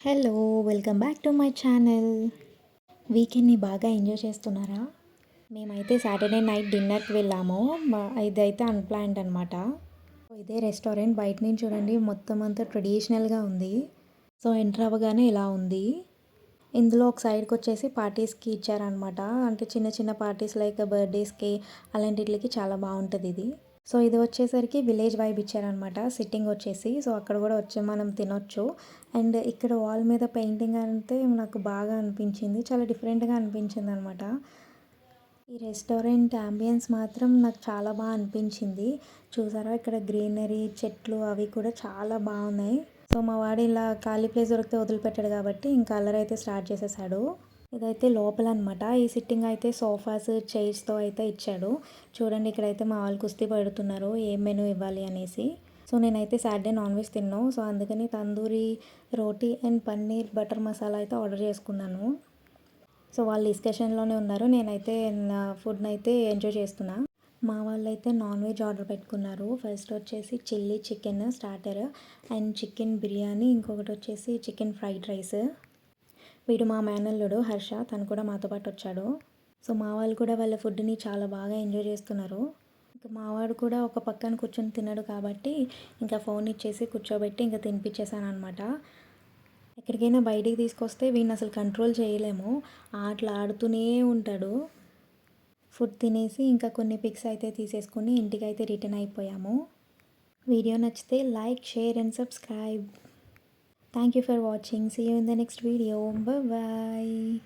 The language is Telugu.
Hello! Welcome back to my channel. వీకెండ్‌ని బాగా ఎంజాయ్ చేస్తున్నారా? మేమైతే సాటర్‌డే నైట్ డిన్నర్‌కి వెళ్ళాము. ఇదైతే అన్‌ప్లాన్డ్ అనమాట. ఇదే రెస్టారెంట్ బయట నుంచి చూడండి మొత్తం అంతా ట్రెడిషనల్‌గా ఉంది. సో, ఎంటర్ అవ్వగానే ఇలా ఉంది. ఇందులో ఒక సైడ్‌కొచ్చేసి పార్టీస్‌కి ఇచ్చారనమాట. అంటే చిన్న చిన్న పార్టీస్ లైక్ బర్త్‌డేస్‌కి అలాంటిట్లకి చాలా బావుంటదిది. సో, ఇది వచ్చేసరికి విలేజ్ వైబ్ ఇచ్చారనమాట. సిట్టింగ్ వచ్చేసి. సో, అక్కడ కూడా వచ్చి మనం తినొచ్చు. అండ్ ఇక్కడ వాల్ మీద పెయింటింగ్ అంటే నాకు బాగా అనిపించింది. చాలా డిఫరెంట్‌గా అనిపించిందనమాట. ఈ రెస్టారెంట్ యాంబియన్స్ మాత్రం నాకు చాలా అనిపించింది. చూసారా ఇక్కడ గ్రీనరీ, చెట్లు అవి కూడా చాలా బాగున్నాయి. సో, మా వాడు ఇలా ఖాళీ ప్లేస్ దొరికితే వదిలిపెట్టాడు కాబట్టి ఇంకా అల్లరైతే స్టార్ట్ చేసేసాడు. ఇదైతే లోపలనమాట. ఈ సిట్టింగ్ అయితే సోఫాస్, చైర్స్‌తో అయితే ఇచ్చాడు. చూడండి ఇక్కడైతే మా వాళ్ళు కుస్తీ పడుతున్నారు. ఏం మెనూ ఇవ్వాలి అనేసి. సో, నేనైతే సాటర్‌డే నాన్ వెజ్ తినను. సో, అందుకని తందూరి రోటీ అండ్ పన్నీర్ బటర్ మసాలా అయితే ఆర్డర్ చేసుకున్నాను. సో, వాళ్ళు డిస్కషన్‌లోనే ఉన్నారు. నేనైతే నా ఫుడ్‌నైతే ఎంజాయ్ చేస్తున్నా. మా వాళ్ళైతే నాన్ వెజ్ ఆర్డర్ పెట్టుకున్నారు. ఫస్ట్ వచ్చేసి chilli chicken starter and chicken biryani, ఇంకొకటి వచ్చేసి చికెన్ ఫ్రైడ్ రైస్. వీడు మా మేనల్లుడు హర్ష, తను కూడా మాతో పాటు వచ్చాడు. సో, మా వాళ్ళు కూడా వాళ్ళ ఫుడ్‌ని చాలా బాగా ఎంజాయ్ చేస్తున్నారు. ఇంకా మా వాడు కూడా ఒక పక్కన కూర్చొని తినడు కాబట్టి ఇంకా ఫోన్ ఇచ్చేసి కూర్చోబెట్టి ఇంకా తినిపించేసాననమాట. ఎక్కడికైనా బయటికి తీసుకొస్తే వీడిని అసలు కంట్రోల్ చేయలేము. ఆటలు ఆడుతూనే ఉంటాడు. ఫుడ్ తినేసి ఇంకా కొన్ని పిక్స్ అయితే తీసేసుకొని ఇంటికైతే రిటర్న్ అయిపోయాము. వీడియో నచ్చితే like, share and subscribe. Thank you for watching. See you in the next video. Bye bye.